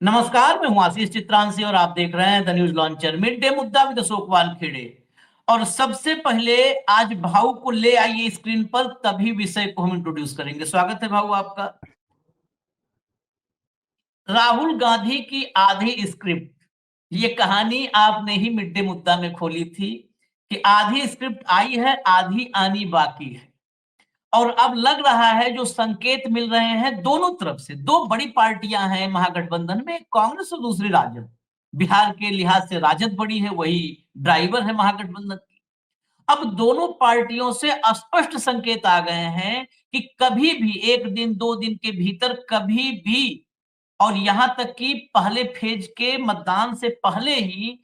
नमस्कार, मैं हूं आशीष चित्रांशी और आप देख रहे हैं the news launcher. Mid day मुद्दा विद अशोक वानखेड़े। और सबसे पहले आज भाऊ को ले आइए स्क्रीन पर, तभी विषय को हम इंट्रोड्यूस करेंगे। स्वागत है भाऊ आपका। राहुल गांधी की आधी स्क्रिप्ट, ये कहानी आपने ही मिड डे मुद्दा में खोली थी कि आधी स्क्रिप्ट आई है, आधी आनी बाकी है। और अब लग रहा है जो संकेत मिल रहे हैं दोनों तरफ से, दो बड़ी पार्टियां हैं महागठबंधन में, कांग्रेस और दूसरी राजद। बिहार के लिहाज से राजद बड़ी है, वही ड्राइवर है महागठबंधन की। अब दोनों पार्टियों से स्पष्ट संकेत आ गए हैं कि कभी भी एक दिन दो दिन के भीतर कभी भी, और यहां तक कि पहले फेज के मतदान से पहले ही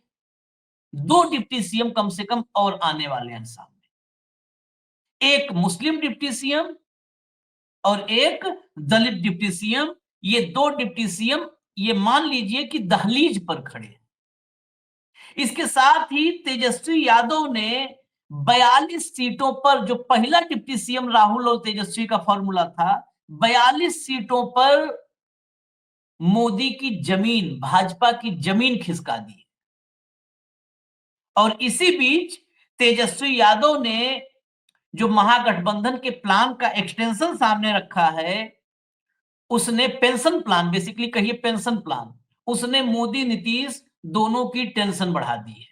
दो डिप्टी सीएम कम से कम और आने वाले हैं सामने। एक मुस्लिम डिप्टी सीएम और एक दलित डिप्टी सीएम। ये दो डिप्टी सीएम ये मान लीजिए कि दहलीज पर खड़े हैं। इसके साथ ही तेजस्वी यादव ने 42 सीटों पर, जो पहला डिप्टी सीएम राहुल और तेजस्वी का फॉर्मूला था, 42 सीटों पर मोदी की जमीन, भाजपा की जमीन खिसका दी। और इसी बीच तेजस्वी यादव ने जो महागठबंधन के प्लान का एक्सटेंशन सामने रखा है, उसने पेंशन प्लान, बेसिकली कहिए पेंशन प्लान, उसने मोदी नीतीश दोनों की टेंशन बढ़ा दी है।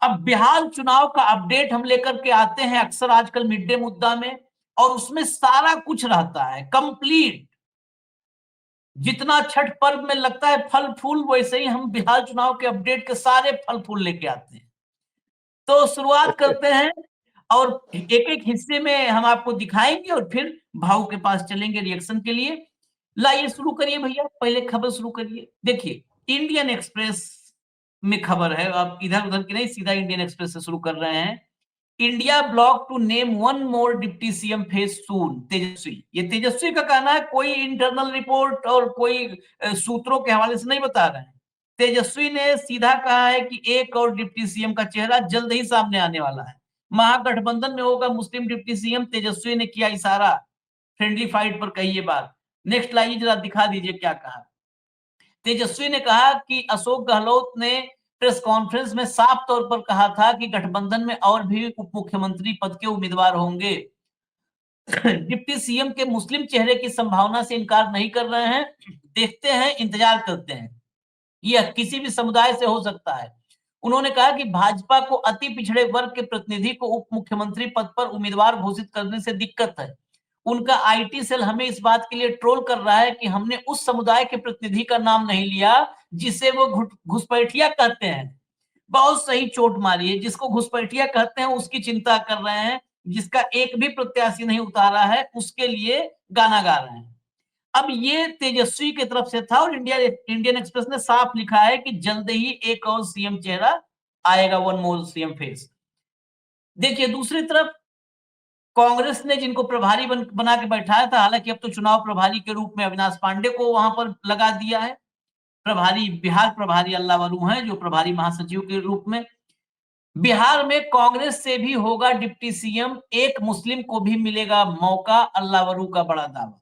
अब बिहार चुनाव का अपडेट हम लेकर के आते हैं अक्सर आजकल मिड डे मुद्दा में, और उसमें सारा कुछ रहता है कंप्लीट। जितना छठ पर्व में लगता है फल फूल, वैसे ही हम बिहार चुनाव के अपडेट के सारे फल फूल लेके आते हैं। तो शुरुआत करते हैं और एक एक हिस्से में हम आपको दिखाएंगे और फिर भाव के पास चलेंगे रिएक्शन के लिए। लाइए शुरू करिए भैया, पहले खबर शुरू करिए। देखिए, इंडियन एक्सप्रेस में खबर है, आप इधर उधर की नहीं, सीधा इंडियन एक्सप्रेस से शुरू कर रहे हैं। India bloc to name one more deputy CM face soon, Tejashwi. ये तेजस्वी का कहना है, कोई इंटरनल रिपोर्ट और कोई सूत्रों के हवाले से नहीं बता रहे हैं। तेजस्वी ने सीधा कहा है कि एक और डिप्टी सीएम का चेहरा जल्द ही सामने आने वाला है। महागठबंधन में होगा मुस्लिम डिप्टी सीएम, तेजस्वी ने किया इशारा। फ्रेंडली फाइट पर कही ये बात। नेक्स्ट लाइए जरा, दिखा दीजिए क्या कहा। तेजस्वी ने कहा कि अशोक गहलोत ने प्रेस कॉन्फ्रेंस में साफ तौर पर कहा था कि गठबंधन में और भी उप मुख्यमंत्री पद के उम्मीदवार होंगे। डिप्टी सीएम के मुस्लिम चेहरे की संभावना से इनकार नहीं कर रहे हैं। देखते हैं, इंतजार करते हैं, यह किसी भी समुदाय से हो सकता है। उन्होंने कहा कि भाजपा को अति पिछड़े वर्ग के प्रतिनिधि को उप मुख्यमंत्री पद पर उम्मीदवार घोषित करने से दिक्कत है। उनका आईटी सेल हमें इस बात के लिए ट्रोल कर रहा है कि हमने उस समुदाय के प्रतिनिधि का नाम नहीं लिया जिसे वो घुसपैठिया कहते हैं। बहुत सही चोट मारी है, जिसको घुसपैठिया कहते हैं उसकी चिंता कर रहे हैं, जिसका एक भी प्रत्याशी नहीं उतारा है उसके लिए गाना गा रहे हैं। अब ये तेजस्वी की तरफ से था, और इंडियन एक्सप्रेस ने साफ लिखा है कि जल्द ही एक और सीएम चेहरा आएगा, वन मोर सीएम फेस। देखिए दूसरी तरफ कांग्रेस ने जिनको प्रभारी बना के बैठाया था, हालांकि अब तो चुनाव प्रभारी के रूप में अविनाश पांडे को वहां पर लगा दिया है। प्रभारी, बिहार प्रभारी अल्लावरू हैं जो प्रभारी महासचिव के रूप में। बिहार में कांग्रेस से भी होगा डिप्टी सीएम, एक मुस्लिम को भी मिलेगा मौका, अल्लावरू का बड़ा दावा।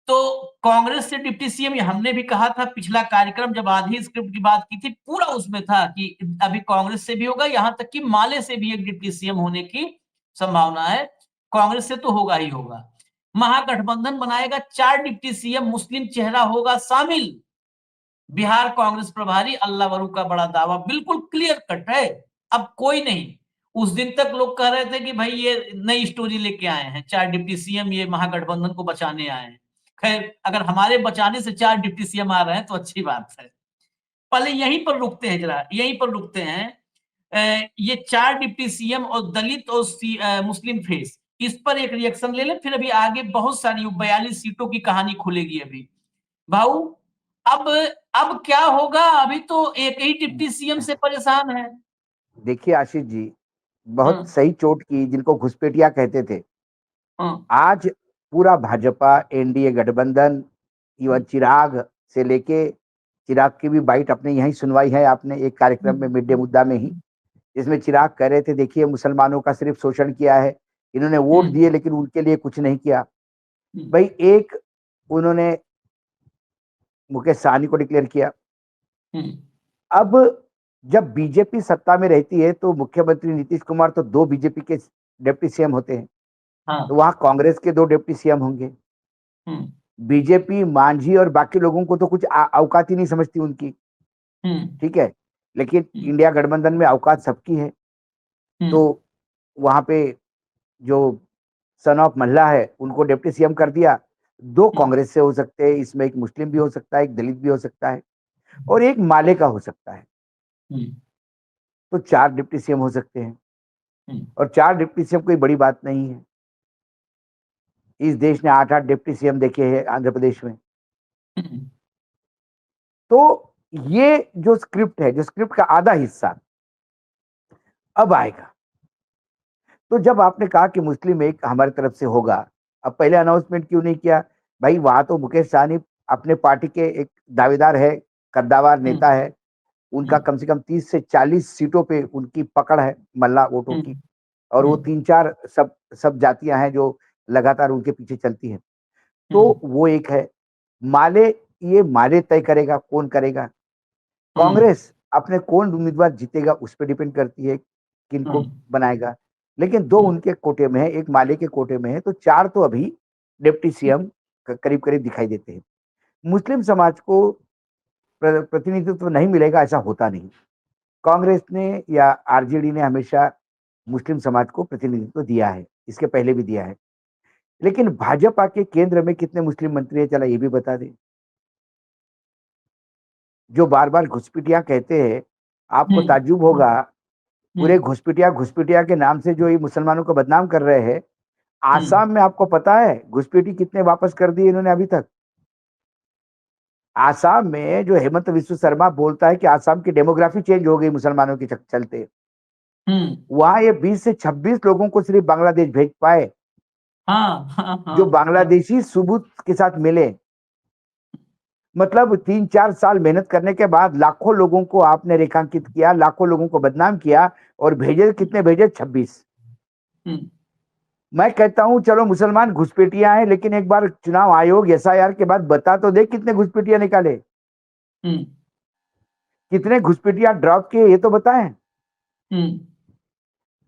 तो कांग्रेस से डिप्टी सीएम, हमने भी कहा था पिछला कार्यक्रम जब आधी स्क्रिप्ट की बात की थी, पूरा उसमें था कि अभी कांग्रेस से भी होगा, यहां तक कि माले से भी एक डिप्टी सीएम होने की संभावना है। कांग्रेस से तो होगा ही होगा। महागठबंधन बनाएगा 4 डिप्टी सीएम, मुस्लिम चेहरा होगा शामिल। बिहार कांग्रेस प्रभारी अल्लावरू का बड़ा दावा, बिल्कुल क्लियर कट है। अब कोई नहीं, उस दिन तक लोग कह रहे थे कि भाई ये नई स्टोरी लेके आए हैं, 4 डिप्टी सीएम ये महागठबंधन को बचाने आए हैं। खैर, अगर हमारे बचाने से 4 डिप्टी सीएम आ रहे हैं तो अच्छी बात है। पहले यहीं पर रुकते हैं, जरा यहीं पर रुकते हैं। ये 4 डिप्टी सीएम और दलित और मुस्लिम फेस, इस पर एक रिएक्शन ले लें, फिर अभी आगे बहुत सारी 42 सीटों की कहानी खुलेगी अभी। भाऊ, अब अब क्या होगा? अभी तो एक ही डिप्टी सीएम से परेशान है। देखिए आशीष जी, बहुत हाँ, सही चोट की, जिनको घुसपैठिया कहते थे। हाँ, आज पूरा भाजपा, एनडीए गठबंधन, इवन चिराग से लेके, चिराग की भी बाइट अपने यहीं सुनवाई है आपने एक कार्यक्रम में, मिड डे मुद्दा में ही, जिसमें चिराग कह रहे थे देखिए मुसलमानों का सिर्फ शोषण किया है, इन्होंने वोट दिए लेकिन उनके लिए कुछ नहीं किया। भाई एक उन्होंने मुकेश सहनी को डिक्लेयर किया। हम्म, अब जब बीजेपी सत्ता में रहती है तो मुख्यमंत्री नीतीश कुमार तो 2 बीजेपी के डिप्टी सीएम होते हैं, तो हाँ, वहां कांग्रेस के 2 डिप्टी सीएम होंगे। हम्म, बीजेपी मांझी और बाकी लोगों को तो कुछ औकात ही नहीं समझती उनकी, हम्म, ठीक है, लेकिन हम्म, इंडिया गठबंधन में औकात सबकी है। तो हम्म, वहां पे जो सन ऑफ मल्ला है उनको डिप्टी सीएम कर दिया। 2 हम्म, कांग्रेस से हो सकते हैं, इसमें एक मुस्लिम भी हो सकता है, एक दलित भी हो सकता है और एक माले का हो सकता है। हम्म, तो 4 डिप्टी सीएम हो सकते हैं हम्म, और 4 डिप्टी सीएम कोई बड़ी बात नहीं है। इस देश ने 8-8 डिप्टी सीएम देखे हैं आंध्र प्रदेश में। हम्म, तो ये जो स्क्रिप्ट है, जो स्क्रिप्ट का आधा हिस्सा अब आएगा। तो जब आपने कहा कि मुस्लिम एक हमारी तरफ से होगा, अब पहले अनाउंसमेंट क्यों नहीं किया? भाई वहां तो मुकेश सहनी अपने पार्टी के एक दावेदार है, कद्दावर हम्म, नेता है। उनका हम्म, कम से कम 30 से 40 सीटों पे उनकी पकड़ है मल्ला वोटों की। हम्म, और वो हम्म, 3-4 सब सब जातियां हैं जो लगातार उनके पीछे चलती हैं। तो वो एक है। माले, ये माले तय करेगा कौन करेगा। हम्म, कांग्रेस अपने कौन उम्मीदवार जीतेगा उस पर डिपेंड करती है किनको हम्म, बनाएगा। लेकिन 2 हम्म, उनके कोटे में है, एक माले के कोटे में है, तो 4 तो अभी डिप्टी सीएम करीब करीब दिखाई देते हैं। मुस्लिम समाज को प्रतिनिधित्व नहीं मिलेगा ऐसा होता नहीं। कांग्रेस ने या आरजेडी ने हमेशा मुस्लिम समाज को प्रतिनिधित्व दिया है, इसके पहले भी दिया है। लेकिन भाजपा के केंद्र में कितने मुस्लिम मंत्री है, चला ये भी बता दें। जो बार बार घुसपैठिया कहते हैं, आपको हम्म, ताज्जुब होगा, पूरे हम्म, घुसपैठिया घुसपैठिया के नाम से जो ये मुसलमानों को बदनाम कर रहे हैं, हम्म, आसाम में आपको पता है घुसपैठी कितने वापस कर दिए इन्होंने अभी तक? आसाम में जो हेमंत विश्व शर्मा बोलता है कि आसाम की डेमोग्राफी चेंज हो गई मुसलमानों के चलते, हम्म, वहां ये 20 से 26 लोगों को सिर्फ बांग्लादेश भेज पाए, हाँ, हाँ, जो हाँ, हाँ, बांग्लादेशी सुबूत के साथ मिले। मतलब 3-4 साल मेहनत करने के बाद लाखों लोगों को आपने रेखांकित किया, लाखों लोगों को बदनाम किया और भेजे कितने? भेजे 26। हम्म, मैं कहता हूं चलो मुसलमान घुसपैठिया हैं, लेकिन एक बार चुनाव आयोग एसआईआर के बाद बता तो दे कितने घुसपैठिया निकाले, हम्म, कितने घुसपैठिया ड्रॉप किए, ये तो बताएं। हम्म,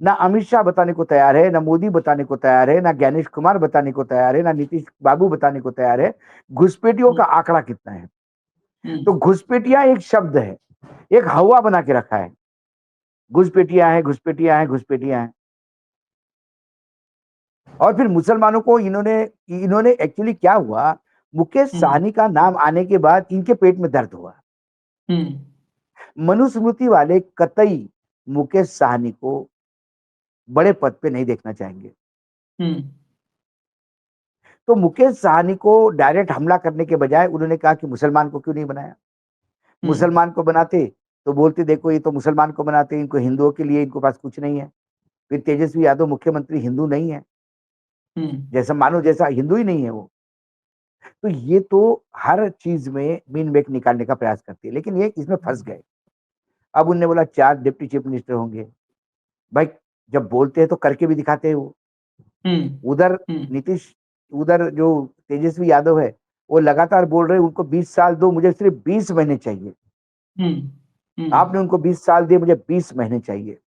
ना अमित शाह बताने को तैयार है, ना मोदी बताने को तैयार है, ना ज्ञानेश कुमार बताने को तैयार है, ना नीतीश बाबू बताने को तैयार है घुसपैठियों का आंकड़ा कितना है। हम्म, तो घुसपैठिया एक शब्द है, एक हवा बना के रखा है, घुसपैठिया है, घुसपैठिया है, घुसपैठिया है। और फिर मुसलमानों को इन्होंने इन्होंने एक्चुअली क्या हुआ, मुकेश हम्म, सहनी का नाम आने के बाद इनके पेट में दर्द हुआ। हम्म, मनुस्मृति वाले कतई मुकेश सहनी को बड़े पद पे नहीं देखना चाहेंगे। हम्म, तो मुकेश सहनी को डायरेक्ट हमला करने के बजाय उन्होंने कहा कि मुसलमान को क्यों नहीं बनाया। हम्म, मुसलमान को बनाते तो बोलते देखो ये तो मुसलमान को बनाते, इनको हिंदुओं के लिए इनको पास कुछ नहीं है। फिर तेजस्वी यादव मुख्यमंत्री हिंदू नहीं है, हम्म, जैसा मानो जैसा हिंदू ही नहीं है वो। तो ये तो हर चीज में मीन मेक निकालने का प्रयास करती है, लेकिन ये इसमें फंस गए। अब उनने बोला 4 डिप्टी चीफ मिनिस्टर होंगे। भाई जब बोलते हैं तो करके भी दिखाते हैं वो। हम्म, उधर हम्म, नीतीश, उधर जो तेजस्वी यादव है वो लगातार बोल रहे हैं उनको 20 साल दो, मुझे सिर्फ 20 महीने चाहिए। हम्म, आपने उनको 20 साल दिए, मुझे 20 महीने चाहिए।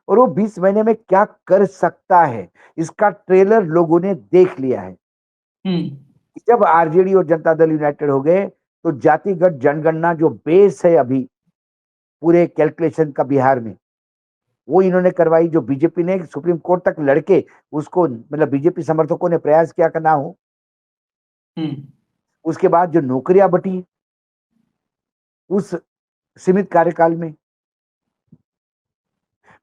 और वो 20 महीने में क्या कर सकता है, इसका ट्रेलर लोगों ने देख लिया है। हम्म, जब आरजेडी और जनता दल यूनाइटेड हो गए तो जातिगत जनगणना जो बेस है अभी पूरे कैलकुलेशन का बिहार में, वो इन्होंने करवाई, जो बीजेपी ने सुप्रीम कोर्ट तक लड़के उसको, मतलब बीजेपी समर्थकों ने प्रयास किया करना हो। हम्म, उसके बाद जो नौकरियां बटी उस सीमित कार्यकाल में,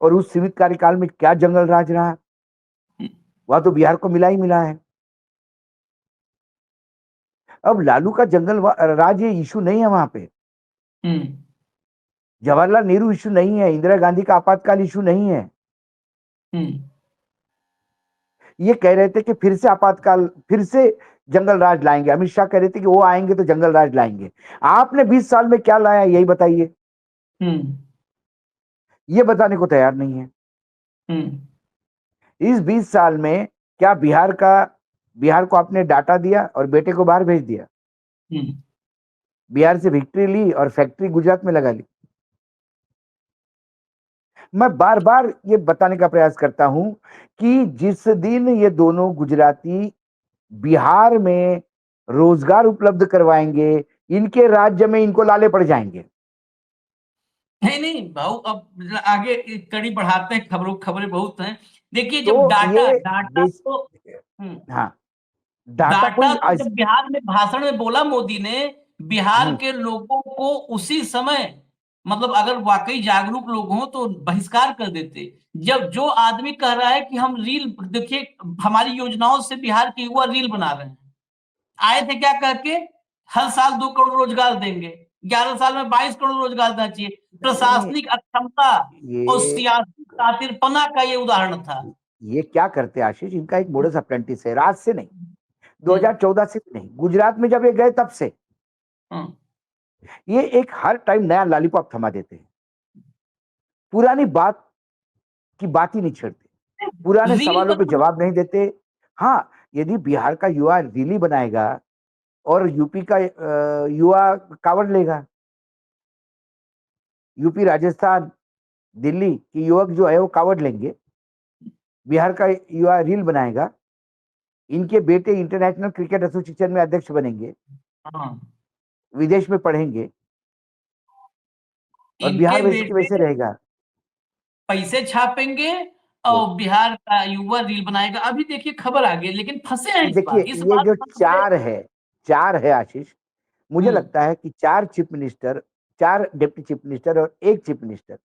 और उस सीमित कार्यकाल में क्या जंगल राज रहा, वह तो बिहार को मिला ही मिला है। अब लालू का जंगल राज ये इशू नहीं है वहां पे, हम्म, जवाहरलाल नेहरू इशू नहीं है, इंदिरा गांधी का आपातकाल इशू नहीं है। हम्म, ये कह रहे थे कि फिर से आपातकाल, फिर से जंगल राज लाएंगे। अमित शाह कह रहे थे कि वो आएंगे तो जंगल राज लाएंगे। आपने 20 साल में क्या लाया यही बताइए, हम्म, ये बताने को तैयार नहीं है। हम्म, इस 20 साल में क्या बिहार को आपने डाटा दिया और बेटे को बाहर भेज दिया? हम्म, बिहार से विक्ट्री ली और फैक्ट्री गुजरात में लगा ली। मैं बार बार ये बताने का प्रयास करता हूं कि जिस दिन ये दोनों गुजराती बिहार में रोजगार उपलब्ध करवाएंगे, इनके राज्य में इनको लाले पड़ जाएंगे। नहीं नहीं भाऊ, अब आगे कड़ी बढ़ाते हैं, खबरें बहुत हैं। देखिए तो जब डाटा ये डाटा बेस, तो हम्म, हाँ, डाटा डाटा कोई तो जब बिहार में भाषण में बोला मोदी ने, बिहार हम्म, के लोगों को उसी समय, मतलब अगर वाकई जागरूक लोग हों तो बहिष्कार कर देते। जब जो आदमी कह रहा है कि हम रील देखिए, हमारी योजनाओं से बिहार के युवा रील बना रहे हैं, आए थे क्या कह के, हर साल 2 करोड़ रोजगार देंगे, 11 साल में 22 करोड़ रोजगार देना चाहिए। नहीं, प्रशासनिक अक्षमता और ये सियासी कातिरपना का ये उदाहरण था। ये क्या करते हैं आशीष, इनका एक मोडस अप्रेंटिस है, रात से नहीं, हम्म 2014 से नहीं, गुजरात में जब ये गए तब से हम्म। ये एक हर टाइम नया लॉलीपॉप थमा देते हैं, पुरानी बात की बात ही नहीं छेड़ते, पुराने रील सवालों पे बनाना। जवाब नहीं देते। हाँ, यदि बिहार का युवा रीली बनाएगा और यूपी का युवा कावड़ लेगा, यूपी, राजस्थान, दिल्ली के युवक जो है वो कावड़ लेंगे, बिहार का युवा रील बनाएगा, इनके बेटे इंटरनेशनल क्रिकेट एसोसिएशन में अध्यक्ष बनेंगे, हाँ, विदेश में पढ़ेंगे, और इनके बिहार वैसे के बेटे वैसे रहेगा। पैसे छापेंगे वो और बिहार का युवा रील बनाएगा। अभी देखिए खबर आ गई, लेकिन फंसे हैं इस देखिए, बार, इस ये बात जो फंस गए। चार है आशीष, मुझे हम्म लगता है कि चार चीफ मिनिस्टर, चार डिप्टी चीफ मिनिस्टर और एक चीफ मिनिस्टर,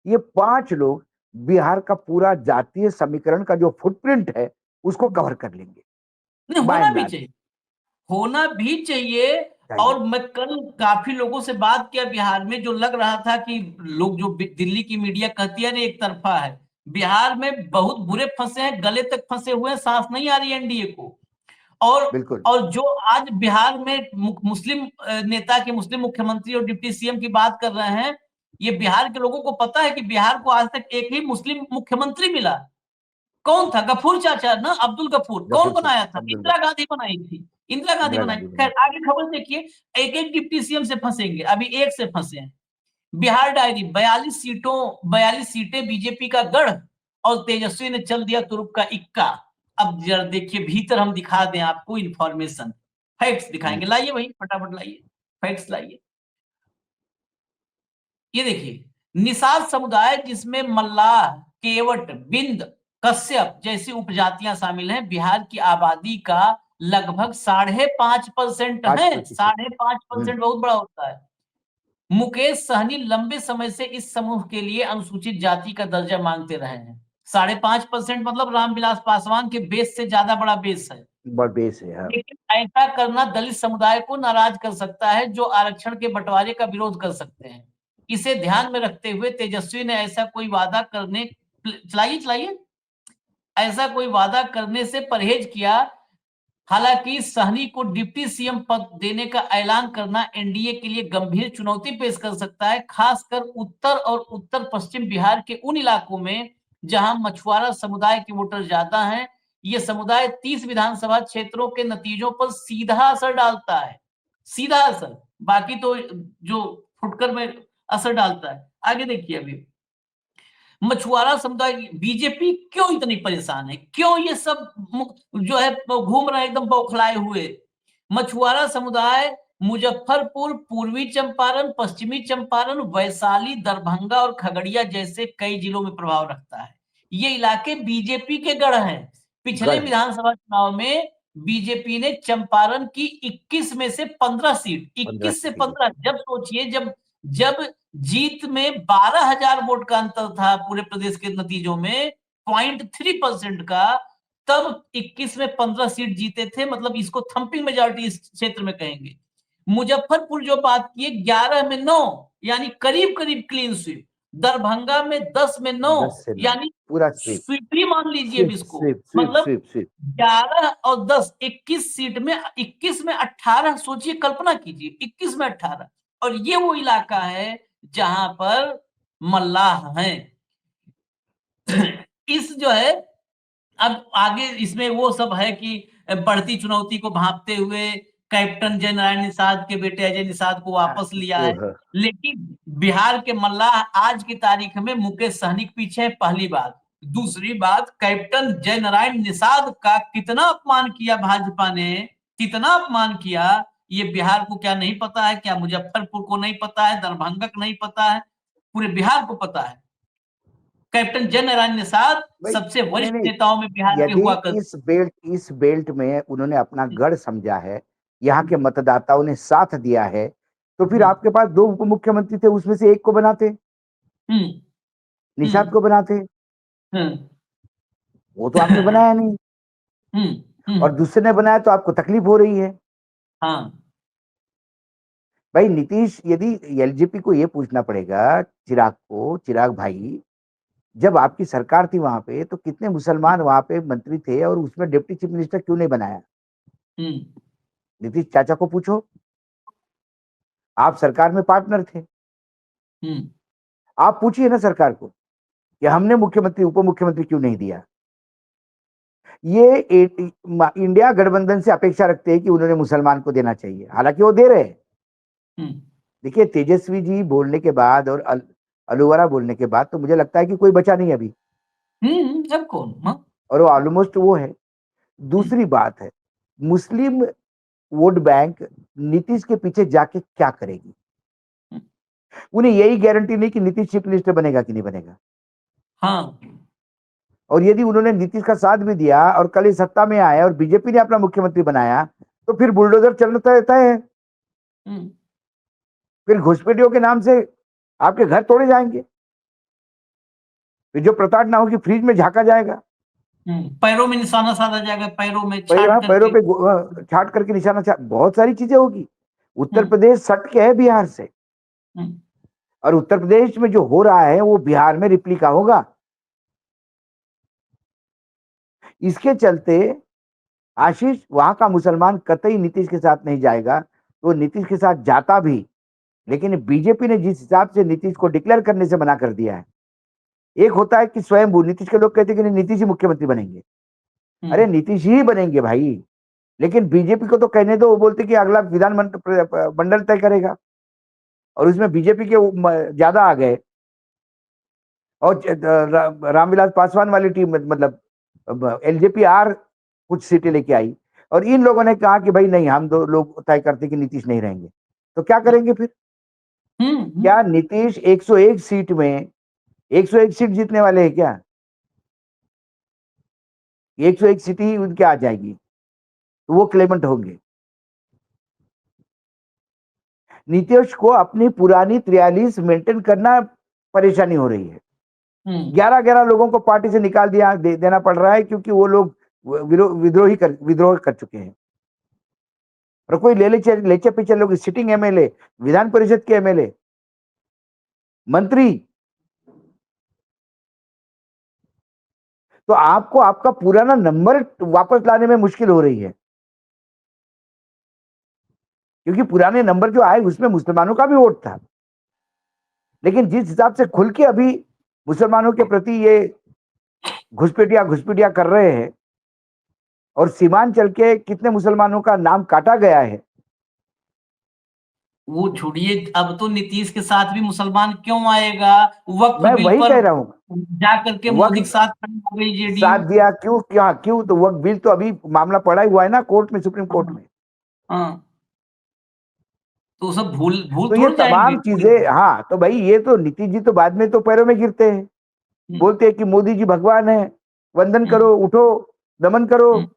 ये पांच लोग बिहार का पूरा जातीय समीकरण का जो फुटप्रिंट है उसको कवर कर लेंगे, नहीं, बाय होना एंड भी लार्ज। चाहिए, होना भी चाहिए। चाहिए। और मैं कल काफी लोगों से बात किया बिहार में, जो लग रहा था कि लोग, जो दिल्ली की मीडिया कहती है ना एक तरफा है, बिहार में बहुत बुरे फंसे हैं, गले तक फंसे हुए हैं, सांस नहीं आ रही एनडीए को। और बिल्कुल। और जो आज बिहार में मुस्लिम नेता के, मुस्लिम मुख्यमंत्री और डिप्टी सीएम की बात कर रहे हैं, ये बिहार के लोगों को पता है कि बिहार को आज तक एक ही मुस्लिम मुख्यमंत्री मिला। कौन था? गफूर चाचा ना, अब्दुल गफूर। कौन गफूर बनाया था? चाचा, अब्दुल इंदिरा गफूर। गांधी बनाई थी, इंदिरा गांधी इंदिरा बनाई। गांधी खैर बनी। आगे खबर देखिए, एक एक डिप्टी सीएम से फंसेंगे, अभी एक से फंसे हैं। बिहार डायरी, 42 सीटें बीजेपी का गढ़, और तेजस्वी ने चल दिया तुरुप का इक्का। अब जरा देखिए भीतर, हम दिखा दें आपको इंफॉर्मेशन, फैक्ट्स दिखाएंगे, लाइए भाई फटाफट लाइए, फैक्ट्स लाइए। ये देखिए, निषाद समुदाय जिसमें मल्लाह, केवट, बिंद, कश्यप जैसी उपजातियां शामिल हैं, बिहार की आबादी का लगभग 5.5% पांच है। प्रतिशत 5.5% बहुत बड़ा होता है। मुकेश सहनी लंबे समय से इस समूह के लिए अनुसूचित जाति का दर्जा मांगते रहे हैं। 5.5% मतलब रामविलास पासवान के बेस से ज्यादा बड़ा बेस है। बड़ बेस है, हाँ। लेकिन ऐसा करना दलित समुदाय को नाराज कर सकता है, जो आरक्षण के बंटवारे का विरोध कर सकते हैं। इसे ध्यान में रखते हुए तेजस्वी ने ऐसा कोई वादा करने, चलाइए चलाइए, ऐसा कोई वादा करने से परहेज किया। हालांकि सहनी को डिप्टी सीएम पद देने का ऐलान करना एनडीए के लिए गंभीर चुनौती पेश कर सकता है, खासकर उत्तर और उत्तर पश्चिम बिहार के उन इलाकों में जहां मछुआरा समुदाय के वोटर ज्यादा हैं। ये समुदाय 30 विधानसभा क्षेत्रों के नतीजों पर सीधा असर डालता है, सीधा असर, बाकी तो जो फुटकर में असर डालता है। आगे देखिए, अभी मछुआरा समुदाय, बीजेपी क्यों इतनी परेशान है, क्यों ये सब जो है घूम रहे हैं एकदम बौखलाए हुए। मछुआरा समुदाय मुजफ्फरपुर, पूर्वी चंपारण, पश्चिमी चंपारण, वैशाली, दरभंगा और खगड़िया जैसे कई जिलों में प्रभाव रखता है। ये इलाके बीजेपी के गढ़ हैं। पिछले गढ़ है। विधानसभा चुनाव में बीजेपी ने चंपारण की 21 में से 15 सीट, 15 21 से सीटें 15, जीती। जब सोचिए, जब जब जीत में 12,000 वोट का अंतर था पूरे प्रदेश के नतीजों में, 0.3% का, तब 21 में 15 सीट जीते थे। मतलब इसको थंपिंग मेजॉरिटी इस क्षेत्र में कहेंगे। मुजफ्फरपुर जो बात की, 11 में 9, यानी करीब करीब क्लीन स्वीप। दरभंगा में 10 में 9, 10 से 9, यानी पूरा स्वीप। स्वीप ही मान लीजिए अब स्वीप इसको। स्वीप स्वीप मतलब स्वीप स्वीप। 11 और 10, 21 सीट में, 21 में 18, सोचिए, कल्पना कीजिए, 21 में 18। और ये वो इलाका है जहां पर मल्लाह हैं। इस जो है, अब आगे इसमें वो सब है कि बढ़ती चुनौती को भांपते हुए कैप्टन जय नारायण निषाद के बेटे अजय निषाद को वापस लिया है। ओह, लेकिन बिहार के मल्लाह आज की तारीख में मुकेश सहनी के पीछे है, पहली बात। दूसरी बात, कैप्टन जय नारायण निषाद का कितना अपमान किया भाजपा ने, कितना अपमान किया, ये बिहार को क्या नहीं पता है? क्या मुजफ्फरपुर को नहीं पता है? दरभंगा को नहीं पता है? पूरे बिहार को पता है। कैप्टन जय नारायण निषाद भाई सबसे नहीं वरिष्ठ नहीं, नेताओं में बिहार के यदि हुआ करते। इस बेल्ट में उन्होंने अपना गढ़ समझा है, यहाँ के मतदाताओं ने साथ दिया है, तो फिर आपके पास दो उप मुख्यमंत्री थे, उसमें से एक को बनाते, हम्म निषाद हम्म को बनाते। हम्म वो तो आपने बनाया नहीं, हम्म और हम्म, दूसरे ने बनाया तो आपको तकलीफ हो रही है। हाँ भाई नीतीश, यदि एलजेपी को ये पूछना पड़ेगा, चिराग भाई, जब आपकी सरकार थी वहां पे, तो कितने मुसलमान वहां पे मंत्री थे, और उसमें डिप्टी चीफ मिनिस्टर क्यों नहीं बनाया? हम्म नीतीश चाचा को पूछो, आप सरकार में पार्टनर थे, हम्म आप पूछिए ना सरकार को कि हमने मुख्यमंत्री उप मुख्यमंत्री क्यों नहीं दिया। ये इंडिया गठबंधन से अपेक्षा रखते हैं कि उन्होंने मुसलमान को देना चाहिए, हालांकि वो दे रहे हैं। हम्म देखिए तेजस्वी जी बोलने के बाद और अलूवारा बोलने के बाद तो मुझे लगता है कि कोई बचा नहीं अभी, अब कौन? हाँ, और वो ऑलमोस्ट वो है। हम्म, दूसरी बात है, मुस्लिम वोट बैंक नीतीश के पीछे जाके क्या करेगी? हम्म, उन्हें यही गारंटी नहीं कि नीतीश चीफ मिनिस्टर बनेगा कि नहीं बनेगा। हाँ और यदि उन्होंने नीतीश का साथ भी दिया और कल इस सत्ता में आए और बीजेपी ने अपना मुख्यमंत्री बनाया, तो फिर बुलडोजर चलता रहता है, हम्म, फिर घुसपैठियों के नाम से आपके घर तोड़े जाएंगे, फिर जो प्रताड़ना ना होगी, फ्रिज में झांका जाएगा, पैरों में निशाना साधा जाएगा, पैरों में छाट पैरों करके। पे छाट करके निशाना बहुत सारी चीजें होगी। उत्तर हम्म, प्रदेश सट के है बिहार से, हम्म, और उत्तर प्रदेश में जो हो रहा है वो बिहार में रिप्लिका होगा। इसके चलते आशीष, वहां का मुसलमान कतई नीतीश के साथ नहीं जाएगा, तो नीतीश के साथ जाता भी, लेकिन बीजेपी ने जिस हिसाब से नीतीश को डिक्लेयर करने से मना कर दिया है, एक होता है कि स्वयं नीतीश के लोग कहते हैं कि नहीं, नीतीश ही मुख्यमंत्री बनेंगे। अरे हम्म, नीतीश ही बनेंगे भाई, लेकिन बीजेपी को तो कहने दो, वो बोलते कि अगला मंडल तय करेगा, और उसमें बीजेपी के ज्यादा आ गए, और रामविलास पासवान वाली टीम, मतलब एलजेपी आर कुछ सीटें लेके आई, और इन लोगों ने कहा कि भाई नहीं, हम दो लोग तय करते कि नीतीश नहीं रहेंगे, तो क्या करेंगे फिर? हम्म, क्या नीतीश 101 सीट में 101 सीट जीतने वाले हैं क्या? 101 सीट ही उनके आ जाएगी, तो वो क्लेमेंट होंगे। नीतीश को अपनी पुरानी 43 मेंटेन करना परेशानी हो रही है। हम्म, 11-11 लोगों को पार्टी से निकाल देना पड़ रहा है, क्योंकि वो लोग विद्रोह कर चुके हैं, और कोई लेचे पीछे लोग, सिटिंग एमएलए, विधान परिषद के एमएलए, मंत्री, तो आपको आपका पुराना नंबर वापस लाने में मुश्किल हो रही है, क्योंकि पुराने नंबर जो आए उसमें मुसलमानों का भी वोट था, लेकिन जिस हिसाब से खुल के अभी मुसलमानों के प्रति ये घुसपैठिया कर रहे हैं, और सीमांचल के कितने मुसलमानों का नाम काटा गया है। वो छोड़िए, अब तो नीतीश के साथ भी मुसलमान क्यों आएगा? वक्फ मैं बिल वही पर कह रहा हूं, जा करके मोदी के वक्त साथ खड़ी हो गई साथ जेडीयू। दिया क्यों, क्या क्यों? तो वक्त बिल तो अभी मामला पड़ा ही हुआ है ना कोर्ट में, सुप्रीम कोर्ट हाँ में। हाँ, तो सब भूल भूल तो ये थोड़ जाएंगे तमाम कोई। चीजें, हाँ, तो भाई ये तो नीतीश जी तो बाद में तो पैरों में गिरते हैं, हम्म, बोलते हैं कि मोदी जी भगवान है, वंदन हम्म, करो, उठो, नमन करो। हम्म,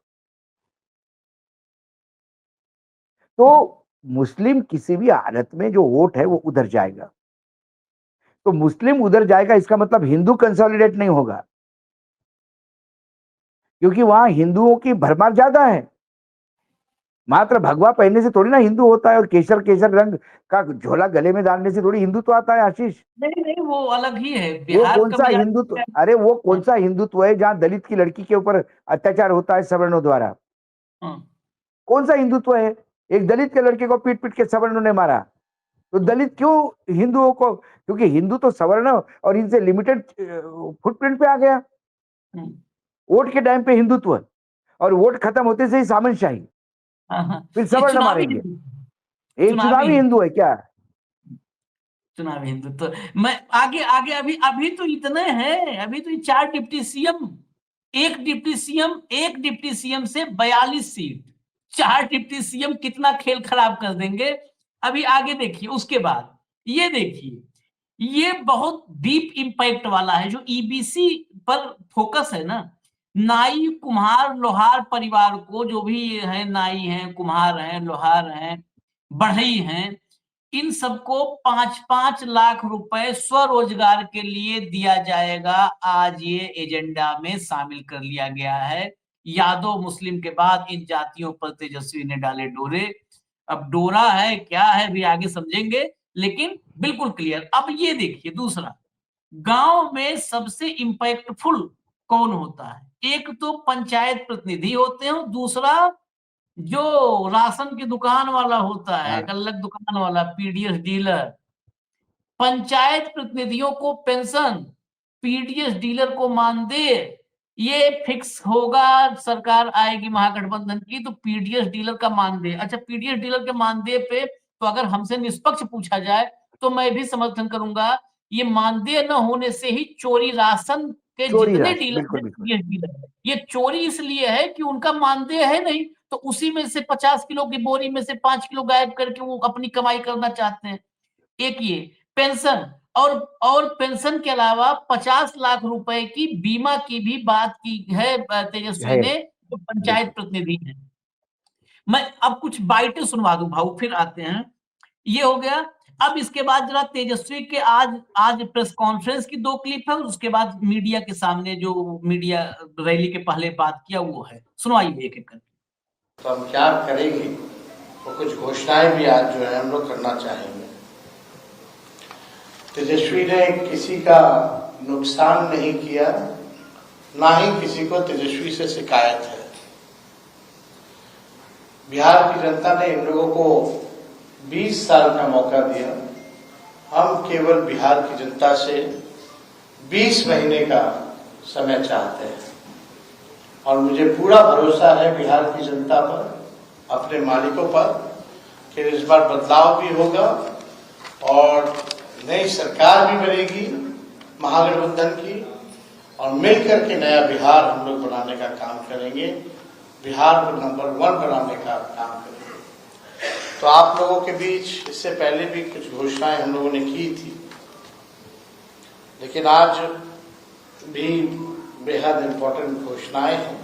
तो मुस्लिम किसी भी हालत में जो वोट है वो उधर जाएगा, तो मुस्लिम उधर जाएगा, इसका मतलब हिंदू कंसोलिडेट नहीं होगा, क्योंकि वहां हिंदुओं की भरमार ज्यादा है। मात्र भगवा पहनने से थोड़ी ना हिंदू होता है, और केसर केसर रंग का झोला गले में डालने से थोड़ी हिंदुत्व आता है आशीष। नहीं नहीं, वो अलग ही है, वो बिहार कौन का सा भी हिंदुत्व, आज। अरे वो कौन हाँ सा हिंदुत्व है जहां दलित की लड़की के ऊपर अत्याचार होता है सवर्णों द्वारा? हाँ कौन सा हिंदुत्व है? एक दलित के लड़के को पीट पीट के सवर्णों ने मारा, तो दलित क्यों हिंदुओं को? क्योंकि हिंदू तो सवर्ण और इनसे लिमिटेड फुटप्रिंट पे आ गया। हम्म, वोट के टाइम पे हिंदुत्व, और वोट खत्म होते से ही सामंतशाही। हाँ, हाँ। फिर ये सबर न चुनावी मारेंगे। हिंदू, एक चुनावी हिंदू है क्या? चुनावी हिंदू तो मैं आगे आगे अभी अभी तो इतने हैं, अभी तो ये 4 डिप्टी सीएम, एक डिप्टी सीएम से 42 सीट, 4 डिप्टी सीएम कितना खेल खराब कर देंगे। अभी आगे देखिए, उसके बाद ये देखिए, ये बहुत डीप इम्पैक्ट वाला है जो ईबीसी पर फोकस है ना। नाई, कुम्हार, लोहार परिवार को, जो भी है, नाई हैं, कुम्हार हैं, लोहार हैं, बढ़ई हैं, इन सबको 5-5 लाख रुपए स्वरोजगार के लिए दिया जाएगा। आज ये एजेंडा में शामिल कर लिया गया है। यादव मुस्लिम के बाद इन जातियों पर तेजस्वी ने डाले डोरे। अब डोरा है क्या है भी आगे समझेंगे, लेकिन बिल्कुल क्लियर। अब ये देखिए दूसरा, गांव में सबसे इंपैक्टफुल कौन होता है? एक तो पंचायत प्रतिनिधि होते हैं, और दूसरा जो राशन की दुकान वाला होता है, हाँ। गल्लक दुकान वाला, पीडीएस डीलर। पंचायत प्रतिनिधियों को पेंशन, पीडीएस डीलर को मानदेय, ये फिक्स होगा। सरकार आएगी महागठबंधन की तो पीडीएस डीलर का मानदेय, अच्छा पीडीएस डीलर के मानदेय पे तो अगर हमसे निष्पक्ष पूछा जाए तो मैं भी समर्थन करूंगा। ये मानदेय न होने से ही चोरी राशन के चोरी जितने राशि, डीलर बिल्कुल है, बिल्कुल। पीडीएस डीलर है, ये चोरी इसलिए है कि उनका मानदेय है नहीं, तो उसी में से 50 किलो की बोरी में से 5 किलो गायब करके वो अपनी कमाई करना चाहते हैं। एक ये पेंशन, और पेंशन के अलावा 50 लाख रुपए की बीमा की भी बात की है तेजस्वी है, ने, जो पंचायत बिल्कुल। प्रतिनिधि है। मैं अब कुछ बाइटें सुनवा दूं भाऊ, फिर आते हैं। ये हो गया। अब इसके बाद जरा तेजस्वी के आज आज प्रेस कॉन्फ्रेंस की 2 क्लिप है, और उसके बाद मीडिया के सामने जो मीडिया रैली के पहले बात किया वो है, सुनवाइए एक एक करके। तो हम क्या करेंगे, तो कुछ घोषणाएं भी आज जो है हम लोग करना चाहेंगे। तेजस्वी ने किसी का नुकसान नहीं किया, ना ही किसी को तेजस्वी से शिकायत है। बिहार की जनता ने इन लोगों को 20 साल का मौका दिया। हम केवल बिहार की जनता से 20 महीने का समय चाहते हैं, और मुझे पूरा भरोसा है बिहार की जनता पर, अपने मालिकों पर, कि इस बार बदलाव भी होगा और नई सरकार भी बनेगी महागठबंधन की, और मिलकर के नया बिहार हम लोग बनाने का काम करेंगे, बिहार को नंबर 1 बनाने का काम करेंगे। तो आप लोगों के बीच इससे पहले भी कुछ घोषणाएं हम लोगों ने की थी, लेकिन आज भी बेहद इम्पोर्टेंट घोषणाएं हैं।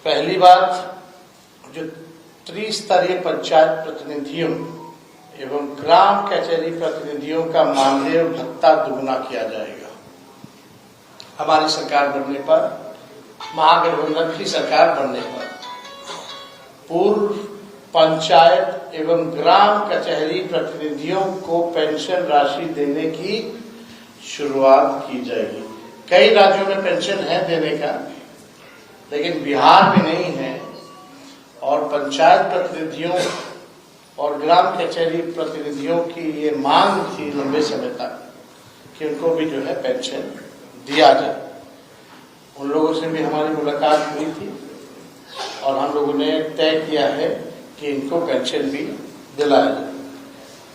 पहली बात, जो त्रिस्तरीय पंचायत प्रतिनिधियों एवं ग्राम कचहरी प्रतिनिधियों का मानदेय भत्ता दुगुना किया जाएगा। हमारी सरकार बनने पर, महागठबंधन की सरकार बनने पर, पूर्व पंचायत एवं ग्राम कचहरी प्रतिनिधियों को पेंशन राशि देने की शुरुआत की जाएगी। कई राज्यों में पेंशन है देने का, लेकिन बिहार में नहीं है। और पंचायत प्रतिनिधियों और ग्राम कचहरी प्रतिनिधियों की ये मांग थी लंबे समय तक कि उनको भी जो है पेंशन दिया जाए। उन लोगों से भी हमारी मुलाकात हुई थी, और हम लोगों ने तय किया है कि इनको पेंशन भी दिलाया जाए।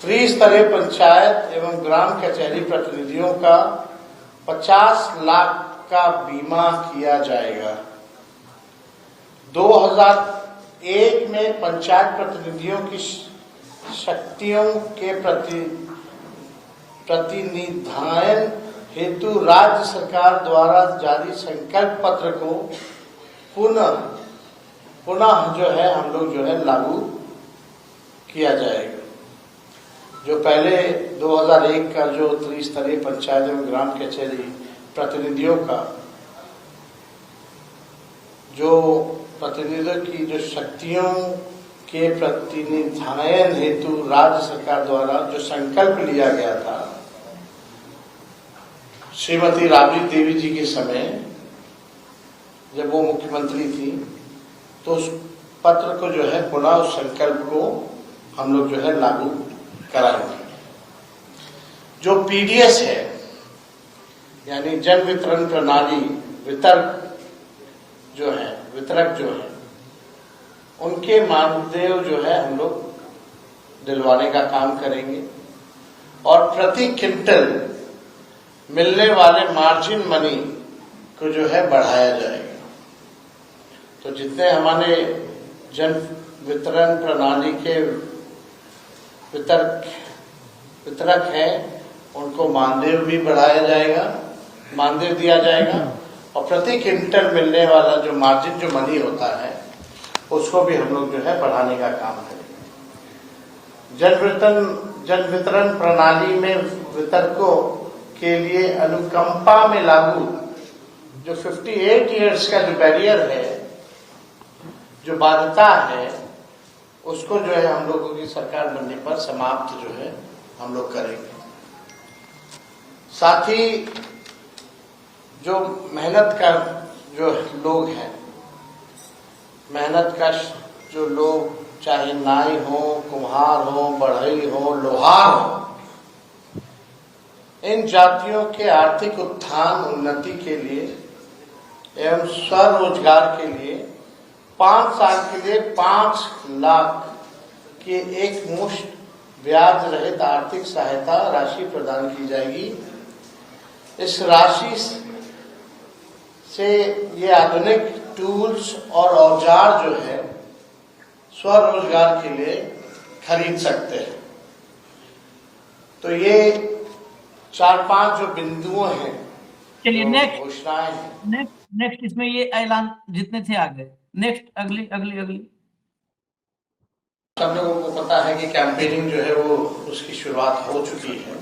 त्रिस्तरीय पंचायत एवं ग्राम कचहरी प्रतिनिधियों का 50 लाख का बीमा किया जाएगा। 2001 में पंचायत प्रतिनिधियों की शक्तियों के प्रतिनिधान हेतु राज्य सरकार द्वारा जारी संकल्प पत्र को पुनः जो है हम लोग जो है लागू किया जाएगा। जो पहले 2001 का जो त्रिस्तरीय पंचायत एवं ग्राम कचहरी प्रतिनिधियों का जो प्रतिनिधियों की जो शक्तियों के प्रतिनिधान हेतु राज्य सरकार द्वारा जो संकल्प लिया गया था श्रीमती राबड़ी देवी जी के समय, जब वो मुख्यमंत्री थी, तो उस पत्र को जो है पुनः उस संकल्प को हम लोग जो है लागू कराएंगे। जो पीडीएस है, यानी जन वितरण प्रणाली, वितरण जो है वितरक जो है उनके मानदेय जो है हम लोग दिलवाने का काम करेंगे और प्रति क्विंटल मिलने वाले मार्जिन मनी को जो है बढ़ाया जाएगा। तो जितने हमारे जन वितरण प्रणाली के वितरक हैं उनको मानदेय भी बढ़ाया जाएगा, मानदेय दिया जाएगा और प्रति क्विंटल मिलने वाला जो मार्जिन जो मनी होता है उसको भी हम लोग जो है बढ़ाने का काम करेंगे। जन वितरण प्रणाली में वितरकों के लिए अनुकंपा में लागू जो 58 इयर्स का जो बैरियर है, जो बाध्यता है, उसको जो है हम लोगों की सरकार बनने पर समाप्त जो है हम लोग करेंगे। साथ ही जो मेहनत का जो लोग हैं, मेहनत का जो लोग चाहे नाई हो, कुम्हार हो, बढ़ई हो, लोहार हो, इन जातियों के आर्थिक उत्थान उन्नति के लिए एवं स्वरोजगार के लिए 5 साल के लिए 5 लाख की एक मुश्त ब्याज रहित आर्थिक सहायता राशि प्रदान की जाएगी। इस राशि से ये आधुनिक टूल्स और औजार जो है स्वरोजगार के लिए खरीद सकते हैं। तो ये 4-5 जो बिंदुओं हैं, चलिए नेक्स्ट घोषणाएं हैं। नेक्स्ट इसमें ये ऐलान जितने थे आगे, नेक्स्ट अगली सब लोगों को पता है कि कैंपेनिंग जो है वो उसकी शुरुआत हो चुकी है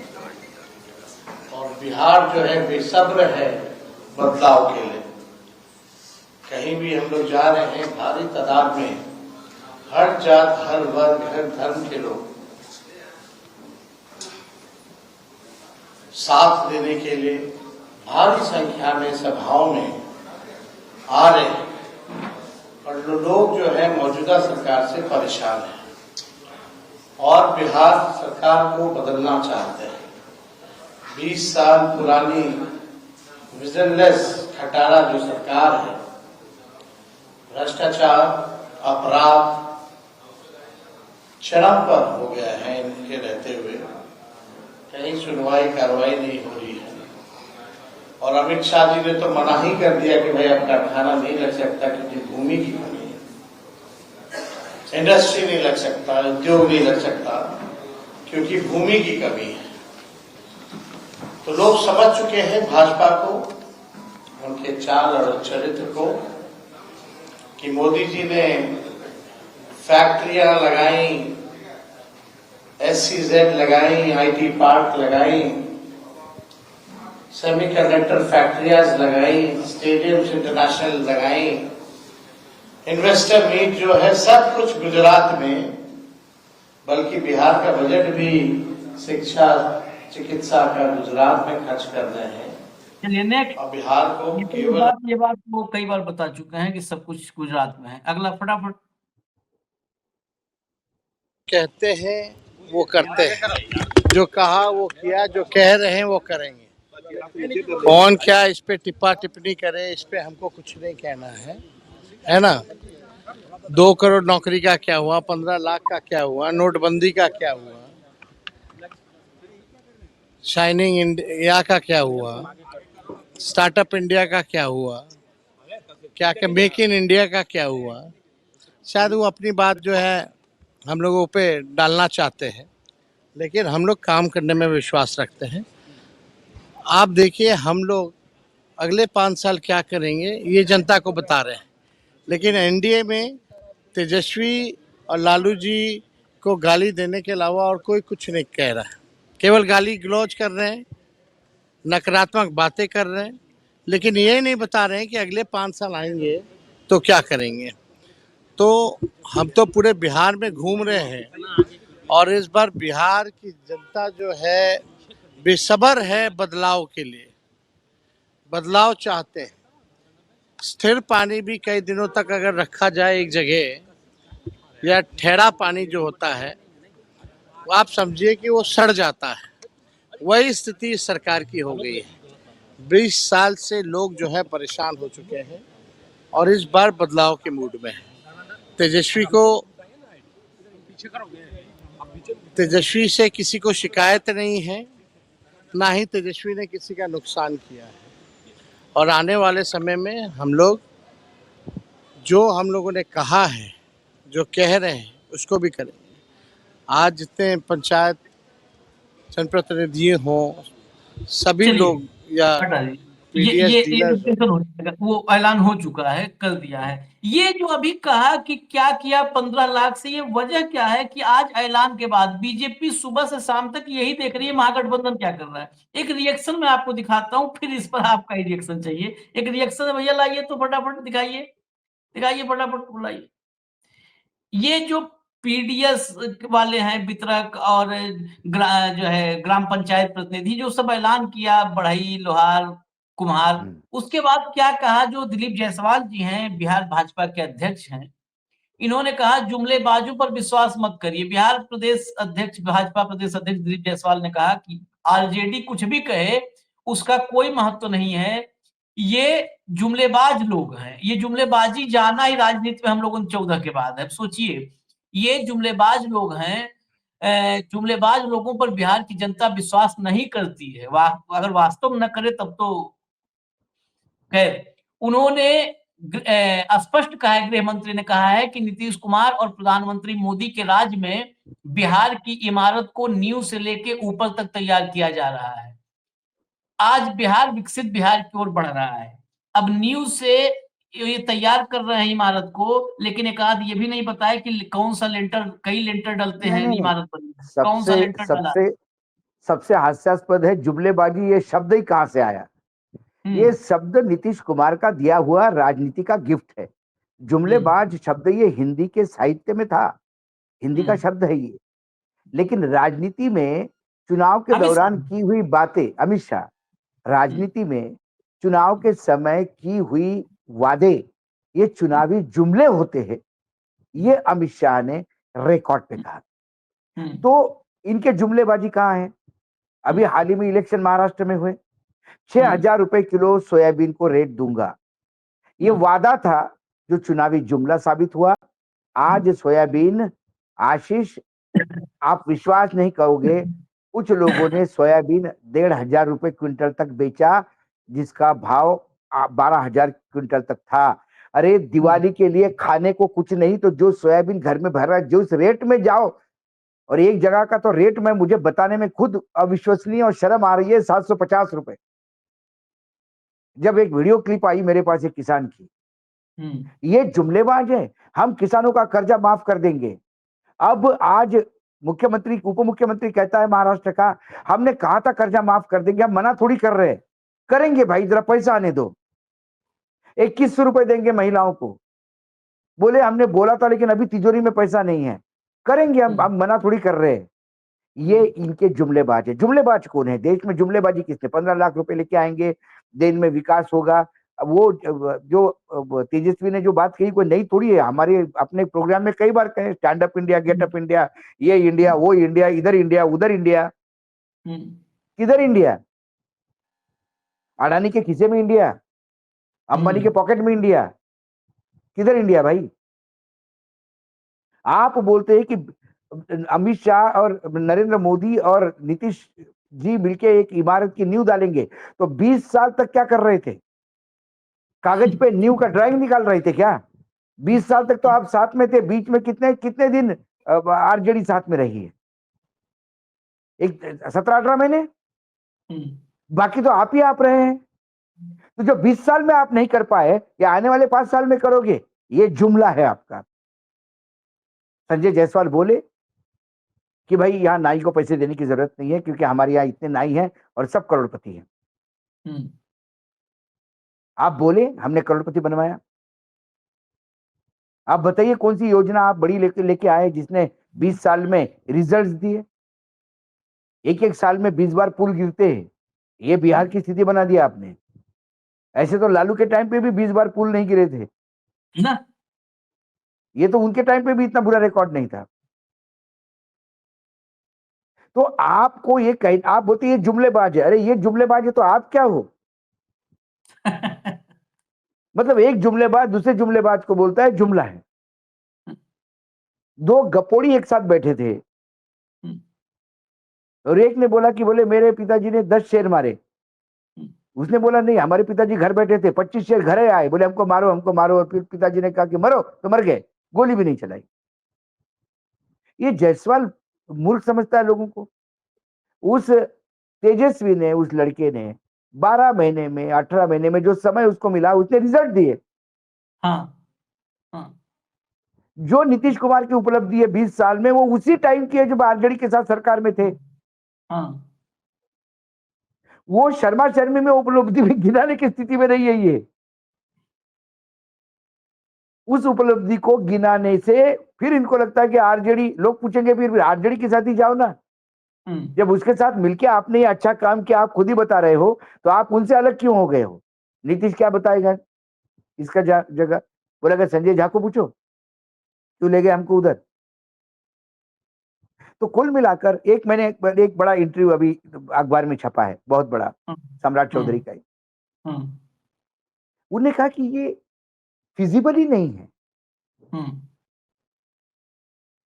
और बिहार जो है बेसब्र है बदलाव के लिए। कहीं भी हम लोग जा रहे हैं, भारी तादाद में हर जात, हर वर्ग, हर धर्म के लोग साथ देने के लिए भारी संख्या में सभाओं में आ रहे हैं और लोग जो है मौजूदा सरकार से परेशान हैं और बिहार सरकार को बदलना चाहते हैं। 20 साल पुरानी विजनलेस खटारा जो सरकार है, भ्रष्टाचार, अपराध चरम पर हो गया है इनके रहते हुए, कहीं सुनवाई कार्रवाई नहीं हो रही है। और अमित शाह जी ने तो मना ही कर दिया कि भाई अब कारखाना नहीं लग सकता क्योंकि भूमि की कमी है, इंडस्ट्री नहीं लग सकता, उद्योग नहीं लग सकता क्योंकि भूमि की कमी है। तो लोग समझ चुके हैं भाजपा को, उनके चाल और चरित्र को, कि मोदी जी ने फैक्ट्रियां लगाई, SEZ लगाई, IT पार्क लगाई, सेमीकंडक्टर फैक्ट्रियां लगाई, स्टेडियम्स इंटरनेशनल लगाई, इन्वेस्टर मीट जो है सब कुछ गुजरात में, बल्कि बिहार का बजट भी शिक्षा चिकित्सा का गुजरात में खर्च कर रहे हैं। चलिए नेक्स्ट। और बिहार को ये बात वो कई बार बता चुके हैं कि सब कुछ गुजरात में है। अगला फटाफट। कहते हैं वो करते हैं, जो कहा वो किया, जो कह रहे हैं वो करेंगे। कौन क्या इस पे टिप्पा टिप्पणी करे, इस पे हमको कुछ नहीं कहना है ना। 2 करोड़ नौकरी का क्या हुआ, 15 लाख का क्या हुआ, नोटबंदी का क्या हुआ, शाइनिंग इंडिया का क्या हुआ, स्टार्टअप इंडिया का क्या हुआ, क्या मेक इन इंडिया का क्या हुआ। शायद वो अपनी बात जो है हम लोगों पे डालना चाहते हैं, लेकिन हम लोग काम करने में विश्वास रखते हैं। आप देखिए, हम लोग अगले 5 साल क्या करेंगे ये जनता को बता रहे हैं, लेकिन एनडीए में तेजस्वी और लालू जी को गाली देने के अलावा और कोई कुछ नहीं कह रहा है। केवल गाली गलौज कर रहे हैं, नकारात्मक बातें कर रहे हैं, लेकिन ये नहीं बता रहे हैं कि अगले 5 साल आएंगे तो क्या करेंगे। तो हम तो पूरे बिहार में घूम रहे हैं और इस बार बिहार की जनता जो है बेसब्र है बदलाव के लिए, बदलाव चाहते हैं। स्थिर पानी भी कई दिनों तक अगर रखा जाए एक जगह, या ठहरा पानी जो होता है वो आप समझिए कि वो सड़ जाता है। वही स्थिति सरकार की हो गई है। 20 साल से लोग जो है परेशान हो चुके हैं और इस बार बदलाव के मूड में है। तेजस्वी से किसी को शिकायत नहीं है, ना ही तेजस्वी ने किसी का नुकसान किया है। और आने वाले समय में हम लोगों ने कहा है, जो कह रहे हैं, उसको भी करेंगे। आज जितने पंचायत जनप्रतिनिधि हों, सभी चलिए लोग या हटा दीजिए। पीडीएस ये डीलर हो, डिस्कशन हो जाएगा, वो ऐलान हो चुका है, कर दिया है। ये जो अभी कहा कि क्या किया 15 लाख से, ये वजह क्या है कि आज ऐलान के बाद बीजेपी सुबह से शाम तक यही देख रही है महागठबंधन क्या कर रहा है। एक रिएक्शन मैं आपको दिखाता हूं, फिर इस पर आपका ही रिएक्शन चाहिए। एक रिएक्शन है भैया, लाइए तो फटाफट दिखाइए, दिखाइए फटाफट बुलाइए। ये जो पीडीएस वाले हैं वितरक और जो है ग्राम पंचायत प्रतिनिधि, जो सब ऐलान किया बढ़ई लोहार कुम्हार, उसके बाद क्या कहा, जो दिलीप जायसवाल जी हैं बिहार भाजपा के अध्यक्ष हैं, इन्होंने कहा जुमलेबाजों पर विश्वास मत करिए। बिहार प्रदेश अध्यक्ष, भाजपा प्रदेश अध्यक्ष दिलीप जायसवाल ने कहा कि आरजेडी कुछ भी कहे उसका कोई महत्व नहीं है, ये जुमलेबाज लोग हैं। ये जुमलेबाजी जाना ही राजनीति में हम लोगों ने 14 के बाद है। सोचिए, ये जुमलेबाज लोग हैं। जुमलेबाज लोगों पर बिहार की जनता विश्वास नहीं करती है। अगर वास्तव में न करे तब तो खैर। उन्होंने स्पष्ट कहा है, गृह मंत्री ने कहा है कि नीतीश कुमार और प्रधानमंत्री मोदी के राज में बिहार की इमारत को नींव से लेके ऊपर तक तैयार किया जा रहा है। आज बिहार विकसित बिहार की ओर बढ़ रहा है। अब नींव से ये तैयार कर रहे हैं इमारत को, लेकिन एक आध ये भी नहीं बताया कि कौन सा लेंटर, कई लेंटर डलते नहीं हैं नहीं, इमारत बनने में, कौन सा सबसे लेंटर डला। सबसे सबसे हास्यास्पद है जुमलेबाजी, ये शब्द ही कहां से आया। ये हम्म शब्द नीतीश कुमार का दिया हुआ राजनीति का गिफ्ट है। हम्म जुमलेबाज शब्द ये हिंदी के साहित्य में था, हिंदी का हम्म शब्द है ये। लेकिन राजनीति में चुनाव के अमित शाह। दौरान की हुई बातें, अमित शाह, हम्म राजनीति में चुनाव के समय की हुई वादे, ये चुनावी जुमले होते हैं, ये अमित शाह ने रिकॉर्ड पे कहा। हम्म तो इनके जुमलेबाजी कहाँ है? अभी हाल ही में इलेक्शन महाराष्ट्र में हुए, 6,000 रुपए किलो सोयाबीन को रेट दूंगा, ये वादा था, जो चुनावी जुमला साबित हुआ। आज सोयाबीन, आशीष, आप विश्वास नहीं करोगे, कुछ लोगों ने सोयाबीन 1,500 रुपए क्विंटल तक बेचा, जिसका भाव 12,000 क्विंटल तक था। अरे दिवाली के लिए खाने को कुछ नहीं तो जो सोयाबीन घर में भर रहा है, जो इस रेट में जाओ, और एक जगह का तो रेट में मुझे बताने में खुद अविश्वसनीय और शर्म आ रही है, 750 रुपए। जब एक वीडियो क्लिप आई मेरे पास एक किसान की, ये जुमलेबाज है। हम किसानों का कर्जा माफ कर देंगे। अब आज मुख्यमंत्री, उप मुख्यमंत्री कहता है महाराष्ट्र का, हमने कहा था कर्जा माफ कर देंगे, हम मना थोड़ी कर रहे हैं, करेंगे भाई, जरा पैसा आने दो। 2100 रुपए देंगे महिलाओं को, बोले हमने बोला था लेकिन अभी तिजोरी में पैसा नहीं है, करेंगे हम मना थोड़ी कर रहे हैं। ये इनके जुमलेबाज है। जुमलेबाज कौन है देश में? जुमलेबाजी किसने? 15 लाख रुपए लेके आएंगे, देश में विकास होगा। अब वो जो तेजस्वी ने जो बात कही कोई नई थोड़ी है, हमारे अपने प्रोग्राम में कई बार कहे, stand up India, get up India, ये इंडिया, वो इंडिया, इधर इंडिया, उधर इंडिया। किधर इंडिया? अडानी के खीसे में इंडिया, अंबानी के पॉकेट में इंडिया, किधर इंडिया भाई? आप बोलते हैं कि अमित शाह और नरेंद्र मोदी और नीतीश जी मिलके एक इमारत की नींव डालेंगे, तो 20 साल तक क्या कर रहे थे? कागज पे नींव का ड्राइंग निकाल रहे थे क्या? 20 साल तक तो आप साथ में थे, बीच में कितने कितने दिन आरजेडी साथ में रही है? एक 17-18 महीने, बाकी तो आप ही आप रहे हैं। तो जो 20 साल में आप नहीं कर पाए, या आने वाले 5 साल में करोगे, ये जुमला है आपका। संजय जायसवाल बोले कि भाई यहाँ नाई को पैसे देने की जरूरत नहीं है, क्योंकि हमारे यहाँ इतने नाई हैं और सब करोड़पति हैं। आप बोले हमने करोड़पति बनवाया। आप बताइए कौन सी योजना आप बड़ी लेके आए जिसने 20 साल में रिजल्ट्स दिए? एक एक साल में 20 बार पुल गिरते हैं, ये बिहार की स्थिति बना दिया आपने। ऐसे तो लालू के टाइम पे भी 20 बार पुल नहीं गिरे थे ना, ये तो उनके टाइम पे भी इतना बुरा रिकॉर्ड नहीं था। तो आपको ये आप बोलते ये जुमलेबाज है। अरे ये जुमलेबाज है तो आप क्या हो? मतलब एक जुमलेबाज दूसरे जुमलेबाज को बोलता है जुमला है। दो गपोड़ी एक साथ बैठे थे और एक ने बोला कि बोले मेरे पिताजी ने 10 शेर मारे। उसने बोला नहीं, हमारे पिताजी घर बैठे थे, 25 शेर घरे आए, बोले हमको मारो हमको मारो, और फिर पिताजी ने कहा कि मरो, तो मर गए, गोली भी नहीं चलाई। ये जायसवाल मूर्ख समझता है लोगों को। उस तेजस्वी ने, उस लड़के ने 12 महीने में 18 महीने में जो समय उसको मिला उसने रिजल्ट दिए। हाँ हाँ जो नीतीश कुमार की उपलब्धि है 20 साल में, वो उसी टाइम की है जब आरजेडी के साथ सरकार में थे। हाँ वो शर्मा शर्मी में उपलब्धि भी गिनाने की स्थिति में नहीं है ये। उस उपलब्धि को गिनाने से फिर इनको लगता है कि आरजेडी, लोग पूछेंगे फिर आरजेडी के साथ ही जाओ ना। जब उसके साथ मिलके आपने ये अच्छा काम किया, आप खुद ही बता रहे हो, तो आप उनसे अलग क्यों हो गए हो? नीतीश क्या बताएगा इसका जगह? बोलेगा संजय झा को पूछो, क्यों ले गए हमको उधर। तो कुल मिलाकर एक मैंने एक बड़ा इंटरव्यू अभी अखबार में छपा है, बहुत बड़ा, सम्राट चौधरी का ही। उन्होंने कहा कि ये फिजिबल ही नहीं है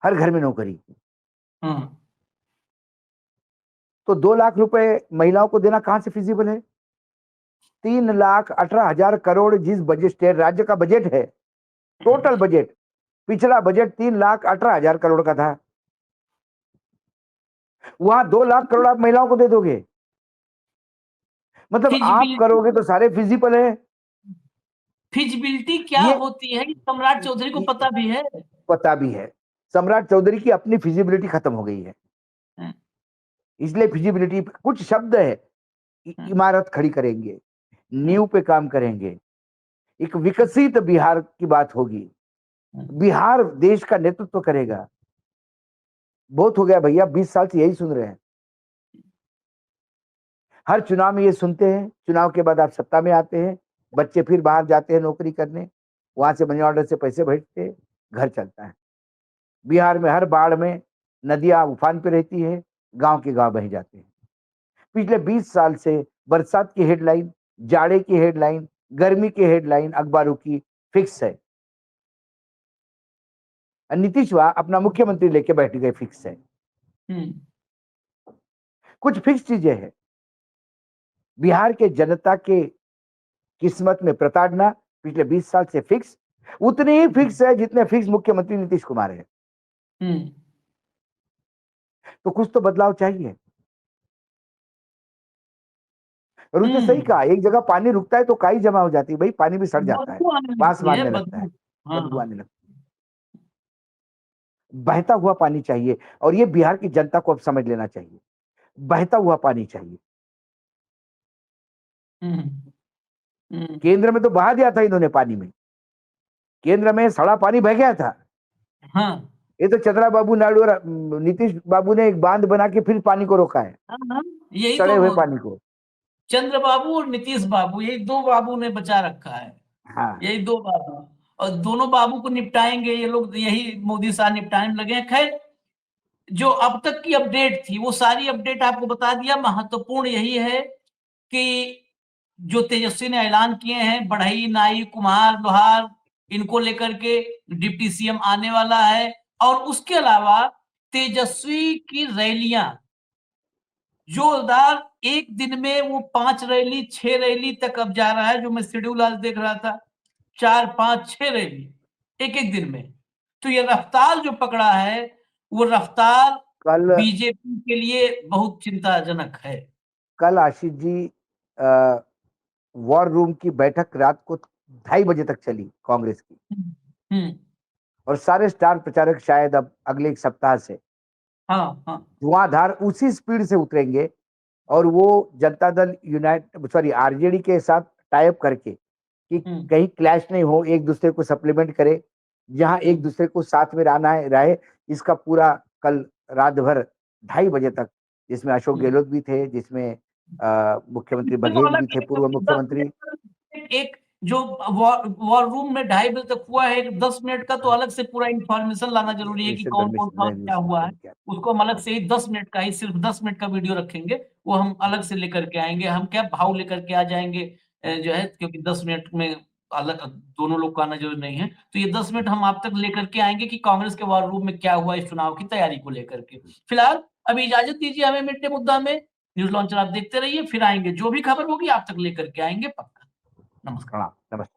हर घर में नौकरी। तो 2 लाख रुपए महिलाओं को देना कहां से फिजिबल है? 3,18,000 करोड़ जिस बजट, स्टेट राज्य का बजट है, टोटल बजट, पिछला बजट 3,18,000 करोड़ का था। वहां 2 लाख करोड़ आप महिलाओं को दे दोगे? मतलब आप करोगे तो सारे फिजिबल है। फिजिबिलिटी क्या होती है सम्राट चौधरी को पता भी है। पता भी है। सम्राट चौधरी की अपनी फिजिबिलिटी खत्म हो गई है, इसलिए फिजिबिलिटी कुछ शब्द है। इमारत खड़ी करेंगे, नींव पे काम करेंगे, एक विकसित बिहार की बात होगी, बिहार देश का नेतृत्व करेगा। बहुत हो गया भैया, 20 साल से यही सुन रहे हैं। हर चुनाव में ये सुनते हैं, चुनाव के बाद आप सत्ता में आते हैं, बच्चे फिर बाहर जाते हैं नौकरी करने, वहां से मनी ऑर्डर से पैसे भेजते, घर चलता है। बिहार में हर बाढ़ में नदियां उफान पे रहती है, गांव के गांव बह जाते हैं। पिछले 20 साल से बरसात की हेडलाइन, जाड़े की हेडलाइन, गर्मी की हेडलाइन अखबारों की फिक्स है। नीतीश वहां अपना मुख्यमंत्री लेके बैठ गए, फिक्स है। कुछ फिक्स चीजें हैं। बिहार के जनता के किस्मत में प्रताड़ना पिछले 20 साल से फिक्स, उतनी ही फिक्स है जितने फिक्स मुख्यमंत्री नीतीश कुमार है। तो कुछ तो बदलाव चाहिए। और उसने सही कहा, एक जगह पानी रुकता है तो काई जमा हो जाती है, भाई पानी भी सड़ जाता है, बांस मारने लगता है, बदबू आने लगता है। बहता हुआ पानी चाहिए, और ये बिहार की जनता को अब समझ लेना चाहिए। बहता हुआ पानी चाहिए। केंद्र में तो बहा दिया था इन्होंने पानी में, केंद्र में सड़ा पानी बह गया था। हाँ ये तो चंद्रबाबू नायडू और नीतीश बाबू ने एक बांध बना के फिर पानी को रोका है, यही सड़े तो हुए पानी को। चंद्रबाबू और नीतीश बाबू, यही दो बाबू ने बचा रखा है। हाँ, यही दो बाबू, और दोनों बाबू को निपटाएंगे ये लोग, यही मोदी साहब निपटाने लगे हैं। खैर, जो अब तक की अपडेट थी वो सारी अपडेट आपको बता दिया। महत्वपूर्ण यही है कि जो तेजस्वी ने ऐलान किए हैं, बढ़ई, नाई, कुम्हार, लोहार, इनको लेकर के डिप्टी सीएम आने वाला है। और उसके अलावा तेजस्वी की रैलियां जोरदार, एक दिन में वो 5 रैली 6 रैली तक अब जा रहा है। जो मैं शेड्यूल आज देख रहा था, 4 5 6 रैली एक एक दिन में। तो ये रफ्तार जो पकड़ा है, वो रफ्तार कल बीजेपी के लिए बहुत चिंताजनक है। कल आशीष जी, वॉर रूम की बैठक रात को 2:30 बजे तक चली कांग्रेस की, और सारे स्टार प्रचारक शायद अब अगले एक सप्ताह से धुआंधार उसी स्पीड से उतरेंगे, और वो जनता दल आरजेडी के साथ टाइप करके कि कहीं क्लैश नहीं हो, एक दूसरे को सप्लीमेंट करे, जहां एक दूसरे को साथ में रहना है रहे। इसका पूरा कल रात भर 2:30 बजे तक, जिसमें अशोक गहलोत भी थे, जिसमें मुख्यमंत्री बघेल भी थे, पूर्व मुख्यमंत्री। एक जो वॉर रूम में 2:30 बजे तक हुआ है, 10 मिनट का तो अलग से पूरा इंफॉर्मेशन लाना जरूरी है कि कौन कौन था, क्या हुआ है। उसको हम अलग से ही 10 मिनट का ही, सिर्फ 10 मिनट का वीडियो रखेंगे, वो हम अलग से लेकर के आएंगे। हम क्या भाव लेकर के आ जाएंगे जो है, क्योंकि 10 मिनट में अलग दोनों लोग का आना जरूरी नहीं है। तो ये 10 मिनट हम आप तक लेकर के आएंगे कि कांग्रेस के वॉर रूम में क्या हुआ इस चुनाव की तैयारी को लेकर के। फिलहाल अभी इजाजत दीजिए हमें मिड डे मुद्दा में। न्यूज लॉन्चर आप देखते रहिए, फिर आएंगे, जो भी खबर होगी आप तक लेकर के आएंगे पक्का। नमस्कार। नमस्ते।